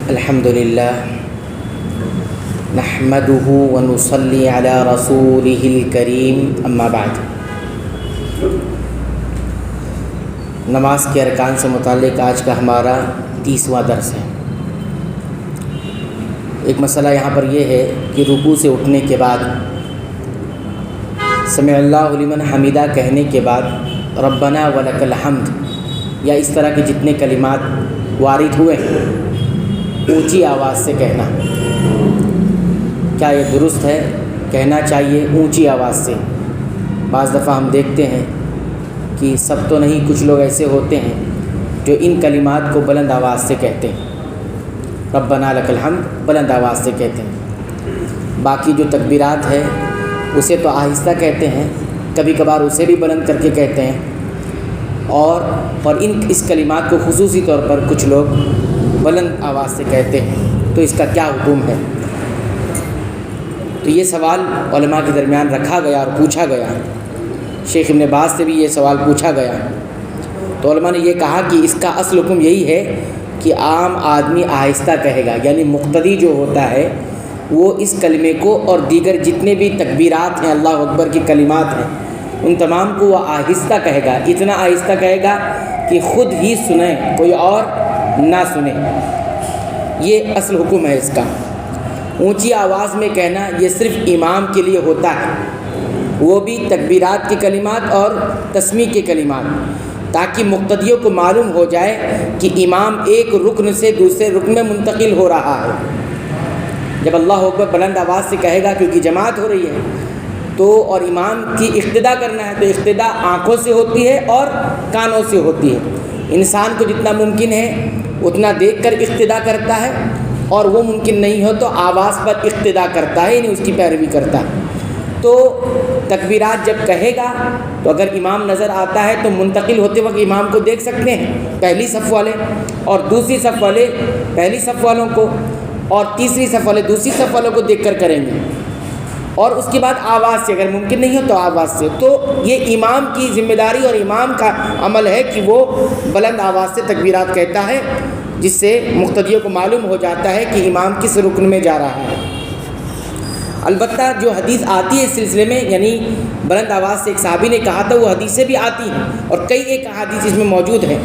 الحمدللہ نحمدہ ونصلی علی رسولہ الکریم اما بعد۔ نماز کے ارکان سے متعلق آج کا ہمارا 30واں درس ہے۔ ایک مسئلہ یہاں پر یہ ہے کہ رکوع سے اٹھنے کے بعد سمع اللہ لمن حمیدہ کہنے کے بعد ربنا ولک الحمد یا اس طرح کے جتنے کلمات وارد ہوئے ہیں اونچی آواز سے کہنا، کیا یہ درست ہے؟ کہنا چاہیے اونچی آواز سے۔ بعض دفعہ ہم دیکھتے ہیں کہ سب تو نہیں، کچھ لوگ ایسے ہوتے ہیں جو ان کلمات کو بلند آواز سے کہتے ہیں، ربنا لک الحمد بلند آواز سے کہتے ہیں۔ باقی جو تکبیرات ہے اسے تو آہستہ کہتے ہیں، کبھی کبھار اسے بھی بلند کر کے کہتے ہیں، اور اس کلمات کو خصوصی طور پر کچھ لوگ بلند آواز سے کہتے ہیں۔ تو اس کا کیا حکم ہے؟ تو یہ سوال علماء کے درمیان رکھا گیا اور پوچھا گیا۔ شیخ ابن باز سے بھی یہ سوال پوچھا گیا، تو علماء نے یہ کہا کہ اس کا اصل حکم یہی ہے کہ عام آدمی آہستہ کہے گا، یعنی مقتدی جو ہوتا ہے وہ اس کلمے کو اور دیگر جتنے بھی تکبیرات ہیں، اللہ اکبر کی کلمات ہیں، ان تمام کو وہ آہستہ کہے گا، اتنا آہستہ کہے گا کہ خود ہی سنیں، کوئی اور نہ سنے۔ یہ اصل حکم ہے اس کا۔ اونچی آواز میں کہنا یہ صرف امام کے لیے ہوتا ہے، وہ بھی تکبیرات کے کلمات اور تسمیع کے کلمات، تاکہ مقتدیوں کو معلوم ہو جائے کہ امام ایک رکن سے دوسرے رکن میں منتقل ہو رہا ہے۔ جب اللہ اکبر بلند آواز سے کہے گا کیونکہ جماعت ہو رہی ہے تو، اور امام کی اقتداء کرنا ہے، تو اقتداء آنکھوں سے ہوتی ہے اور کانوں سے ہوتی ہے۔ انسان کو جتنا ممکن ہے اتنا دیکھ کر اقتداء کرتا ہے، اور وہ ممکن نہیں ہو تو آواز پر اقتداء کرتا ہے، یعنی اس کی پیروی کرتا ہے۔ تو تکبیرات جب کہے گا تو اگر امام نظر آتا ہے تو منتقل ہوتے وقت امام کو دیکھ سکتے ہیں، پہلی صف والے اور دوسری صف والے پہلی صف والوں کو، اور تیسری صف والے دوسری صف والوں کو دیکھ کر کریں گے، اور اس کے بعد آواز سے، اگر ممکن نہیں ہو تو آواز سے۔ تو یہ امام کی ذمہ داری اور امام کا عمل ہے کہ وہ بلند آواز سے تکبیرات کہتا ہے، جس سے مقتدیوں کو معلوم ہو جاتا ہے کہ امام کس رکن میں جا رہا ہے۔ البتہ جو حدیث آتی ہے اس سلسلے میں، یعنی بلند آواز سے ایک صحابی نے کہا تھا، وہ حدیثیں بھی آتی ہیں اور کئی ایک احادیث اس میں موجود ہیں۔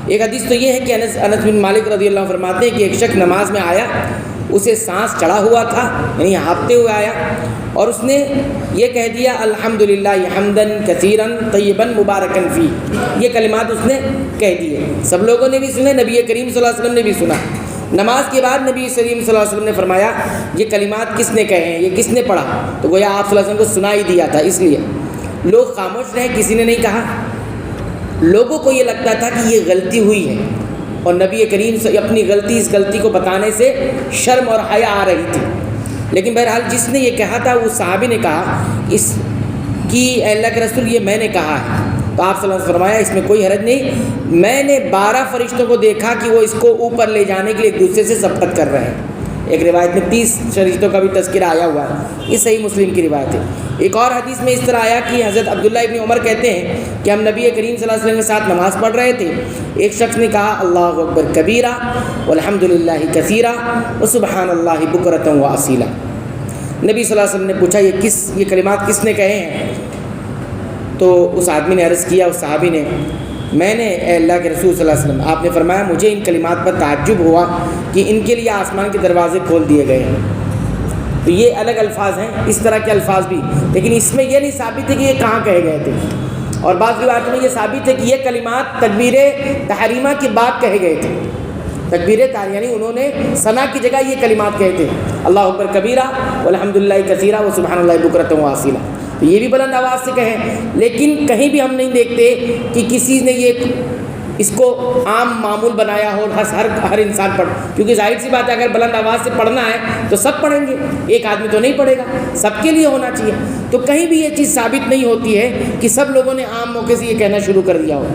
ایک حدیث تو یہ ہے کہ انس بن مالک رضی اللہ عنہ فرماتے ہیں کہ ایک شخص نماز میں آیا، اسے سانس چڑھا ہوا تھا، یعنی ہانپتے ہوئے آیا، اور اس نے یہ کہہ دیا الحمدللہ حمدن کثیرن طیبن مبارکن فی، یہ کلمات اس نے کہہ دیے۔ سب لوگوں نے بھی سنے، نبی کریم صلی اللہ علیہ وسلم نے بھی سنا۔ نماز کے بعد نبی کریم صلی اللہ علیہ وسلم نے فرمایا یہ کلمات کس نے کہے ہیں، یہ کس نے پڑھا؟ تو گویا آپ صلی اللہ علیہ وسلم کو سنا ہی دیا تھا، اس لیے لوگ خاموش رہے، کسی نے نہیں کہا۔ لوگوں کو یہ لگتا تھا کہ یہ غلطی ہوئی ہے، اور نبی کریم سے اپنی اس غلطی کو بتانے سے شرم اور حیا آ رہی تھی۔ لیکن بہرحال جس نے یہ کہا تھا اس صحابی نے کہا اس کی اے اللہ کے رسول یہ میں نے کہا ہے، تو آپ صلی اللہ علیہ وسلم نے فرمایا اس میں کوئی حرج نہیں، میں نے 12 فرشتوں کو دیکھا کہ وہ اس کو اوپر لے جانے کے لیے ایک دوسرے سے سبقت کر رہے ہیں۔ ایک روایت میں 30 فرشتوں کا بھی تذکرہ آیا ہوا ہے، یہ صحیح مسلم کی روایت ہے۔ ایک اور حدیث میں اس طرح آیا کہ حضرت عبداللہ ابن عمر کہتے ہیں کہ ہم نبی کریم صلی اللہ علیہ وسلم کے ساتھ نماز پڑھ رہے تھے، ایک شخص نے کہا اللہ اکبر کبیرہ والحمدللہ کثیرہ وسبحان اللہ بکرۃ واصیلا۔ نبی صلی اللہ علیہ وسلم نے پوچھا یہ کلمات کس نے کہے ہیں؟ تو اس آدمی نے عرض کیا، اس صحابی نے، میں نے اے اللہ کے رسول صلی اللہ علیہ وسلم، آپ نے فرمایا مجھے ان کلمات پر تعجب ہوا کہ ان کے لیے آسمان کے دروازے کھول دیے گئے ہیں۔ تو یہ الگ الفاظ ہیں، اس طرح کے الفاظ بھی، لیکن اس میں یہ نہیں ثابت ہے کہ یہ کہاں کہے گئے تھے، اور بعض روایتوں میں یہ ثابت ہے کہ یہ کلمات تکبیر تحریمہ کے بعد کہے گئے تھے۔ تکبیر تحریمہ یعنی انہوں نے ثنا کی جگہ یہ کلمات کہے تھے، اللہ اکبر کبیرہ والحمدللہ کثیرہ وسبحان اللہ بکرۃ واصیلا، تو یہ بھی بلند آواز سے کہیں۔ لیکن کہیں بھی ہم نہیں دیکھتے کہ کسی نے یہ اس کو عام معمول بنایا ہو، ہر انسان پڑھ، کیونکہ ظاہر سی بات ہے اگر بلند آواز سے پڑھنا ہے تو سب پڑھیں گے، ایک آدمی تو نہیں پڑھے گا، سب کے لیے ہونا چاہیے۔ تو کہیں بھی یہ چیز ثابت نہیں ہوتی ہے کہ سب لوگوں نے عام موقع سے یہ کہنا شروع کر دیا ہو،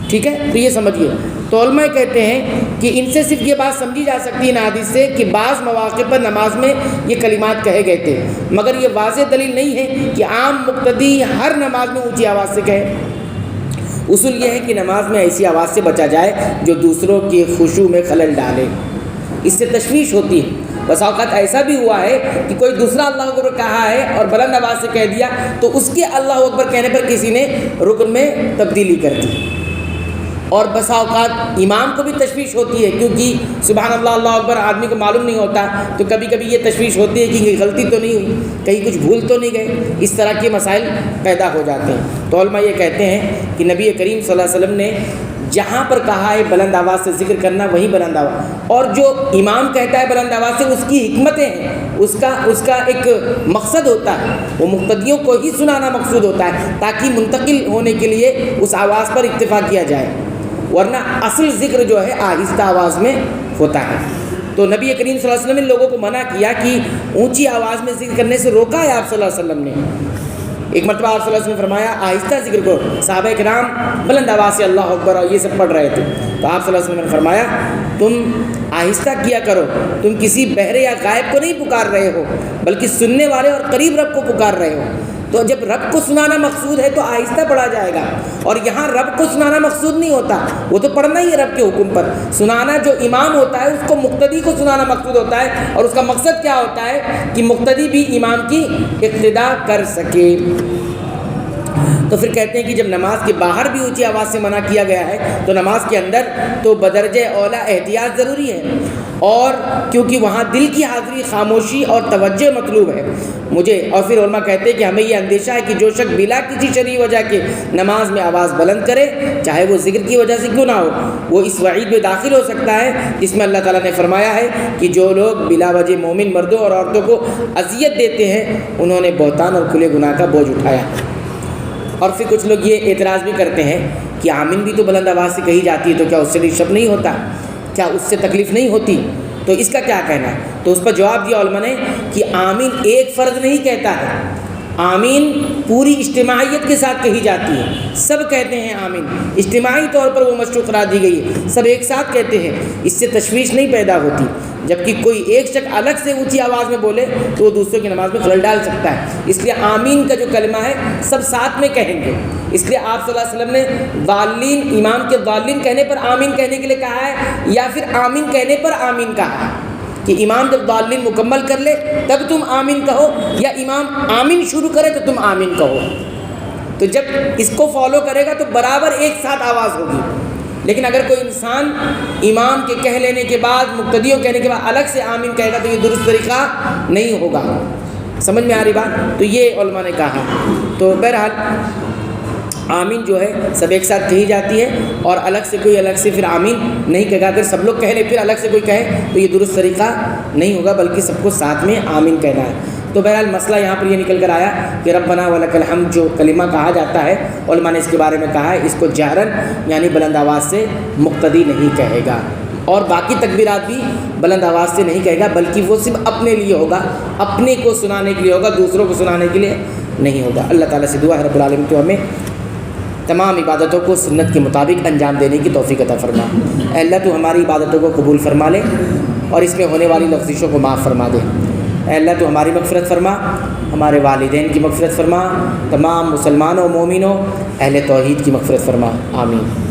ٹھیک ہے؟ تو یہ سمجھیے۔ تو علماء کہتے ہیں کہ ان سے صرف یہ بات سمجھی جا سکتی ہے ان حدیث سے کہ بعض مواقع پر نماز میں یہ کلمات کہے گئے تھے، مگر یہ واضح دلیل نہیں ہے کہ عام مقتدی ہر نماز میں اونچی آواز سے کہے۔ اصول یہ ہے کہ نماز میں ایسی آواز سے بچا جائے جو دوسروں کی خشوع میں خلل ڈالے۔ اس سے تشویش ہوتی ہے۔ بس اوقات ایسا بھی ہوا ہے کہ کوئی دوسرا اللہ اکبر کہا ہے اور بلند آواز سے کہہ دیا تو اس کے اللہ اکبر کہنے پر کسی نے رکن میں تبدیلی کر دی۔ اور بس اوقات امام کو بھی تشویش ہوتی ہے، کیونکہ سبحان اللہ اللہ اکبر آدمی کو معلوم نہیں ہوتا، تو کبھی کبھی یہ تشویش ہوتی ہے کہ کہیں غلطی تو نہیں ہوئی، کہیں کچھ بھول تو نہیں گئے، اس طرح کے مسائل پیدا ہو جاتے ہیں۔ تو علماء یہ کہتے ہیں کہ نبی کریم صلی اللہ علیہ وسلم نے جہاں پر کہا ہے بلند آواز سے ذکر کرنا وہیں بلند آواز، اور جو امام کہتا ہے بلند آواز سے اس کی حکمتیں ہیں، اس کا ایک مقصد ہوتا ہے، وہ مقتدیوں کو ہی سنانا مقصود ہوتا ہے تاکہ منتقل ہونے کے لیے اس آواز پر اکتفا کیا جائے، ورنہ اصل ذکر جو ہے آہستہ آواز میں ہوتا ہے۔ تو نبی کریم صلی اللہ علیہ وسلم نے لوگوں کو منع کیا کہ اونچی آواز میں ذکر کرنے سے روکا ہے آپ صلی اللہ علیہ وسلم نے۔ ایک مرتبہ آپ صلی اللہ علیہ وسلم نے فرمایا آہستہ ذکر کرو، صحابہ کرام بلند آواز سے اللہ اکبر اور یہ سب پڑھ رہے تھے، تو آپ صلی اللہ علیہ وسلم نے فرمایا تم آہستہ کیا کرو، تم کسی بہرے یا غائب کو نہیں پکار رہے ہو بلکہ سننے والے اور قریب رب کو پکار رہے ہو۔ تو جب رب کو سنانا مقصود ہے تو آہستہ پڑھا جائے گا، اور یہاں رب کو سنانا مقصود نہیں ہوتا، وہ تو پڑھنا ہی ہے رب کے حکم پر۔ سنانا جو امام ہوتا ہے اس کو مقتدی کو سنانا مقصود ہوتا ہے، اور اس کا مقصد کیا ہوتا ہے کہ مقتدی بھی امام کی اقتداء کر سکے۔ تو پھر کہتے ہیں کہ جب نماز کے باہر بھی اونچی آواز سے منع کیا گیا ہے تو نماز کے اندر تو بدرجہ اولا احتیاط ضروری ہے، اور کیونکہ وہاں دل کی حاضری، خاموشی اور توجہ مطلوب ہے اور پھر علماء کہتے ہیں کہ ہمیں یہ اندیشہ ہے کہ جو شخص بلا کسی شرعی وجہ کے نماز میں آواز بلند کرے، چاہے وہ ذکر کی وجہ سے کیوں نہ ہو، وہ اس وعید میں داخل ہو سکتا ہے جس میں اللہ تعالیٰ نے فرمایا ہے کہ جو لوگ بلا وجہ مومن مردوں اور عورتوں کو اذیت دیتے ہیں انہوں نے بہتان اور کھلے گناہ کا بوجھ اٹھایا۔ اور پھر کچھ لوگ یہ اعتراض بھی کرتے ہیں کہ آمین بھی تو بلند آواز سے کہی جاتی ہے، تو کیا اس سے ڈسٹرب نہیں ہوتا، کیا اس سے تکلیف نہیں ہوتی؟ تو اس کا کیا کہنا ہے؟ تو اس پر جواب دیا علماء نے کہ آمین ایک فرد نہیں کہتا ہے، آمین پوری اجتماعیت کے ساتھ کہی جاتی ہے، سب کہتے ہیں آمین، اجتماعی طور پر وہ مشروع قرار دی گئی ہے، سب ایک ساتھ کہتے ہیں، اس سے تشویش نہیں پیدا ہوتی۔ جبکہ کوئی ایک شخص الگ سے اونچی آواز میں بولے تو وہ دوسروں کی نماز میں خلل ڈال سکتا ہے، اس لیے آمین کا جو کلمہ ہے سب ساتھ میں کہیں گے۔ اس لیے آپ صلی اللہ علیہ وسلم نے ضالین، امام کے ضالین کہنے پر آمین کہنے کے لیے کہا ہے، یا پھر آمین کہنے پر آمین کہا ہے کہ امام جب ضالین مکمل کر لے تب تم آمین کہو، یا امام آمین شروع کرے تو تم آمین کہو۔ تو جب اس کو فالو کرے گا تو برابر ایک ساتھ آواز ہوگی۔ لیکن اگر کوئی انسان امام کے کہہ لینے کے بعد، مقتدیوں کہنے کے بعد الگ سے آمین کہے گا تو یہ درست طریقہ نہیں ہوگا۔ سمجھ میں آ رہی بات؟ تو یہ علماء نے کہا۔ تو بہرحال آمین جو ہے سب ایک ساتھ کہی جاتی ہے، اور الگ سے کوئی الگ سے پھر آمین نہیں کہے گا۔ اگر سب لوگ کہہ لیں پھر الگ سے کوئی کہے تو یہ درست طریقہ نہیں ہوگا، بلکہ سب کو ساتھ میں آمین کہنا ہے۔ تو بہرحال مسئلہ یہاں پر یہ نکل کر آیا کہ ربنا ولک الحمد جو کلمہ کہا جاتا ہے، علماء نے اس کے بارے میں کہا ہے اس کو جہرن یعنی بلند آواز سے مقتدی نہیں کہے گا، اور باقی تکبیرات بھی بلند آواز سے نہیں کہے گا، بلکہ وہ صرف اپنے لیے ہوگا، اپنے کو سنانے کے لیے ہوگا، دوسروں کو سنانے کے لیے نہیں ہوگا۔ اللہ تعالیٰ سے دعا ہے رب العالمین تو ہمیں تمام عبادتوں کو سنت کے مطابق انجام دینے کی توفیق عطا فرما۔ اے اللہ تو ہماری عبادتوں کو قبول فرما لے اور اس میں ہونے والی لغزشوں کو معاف فرما دے۔ اے اللہ تو ہماری مغفرت فرما، ہمارے والدین کی مغفرت فرما، تمام مسلمانوں مومنوں اہل توحید کی مغفرت فرما، آمین۔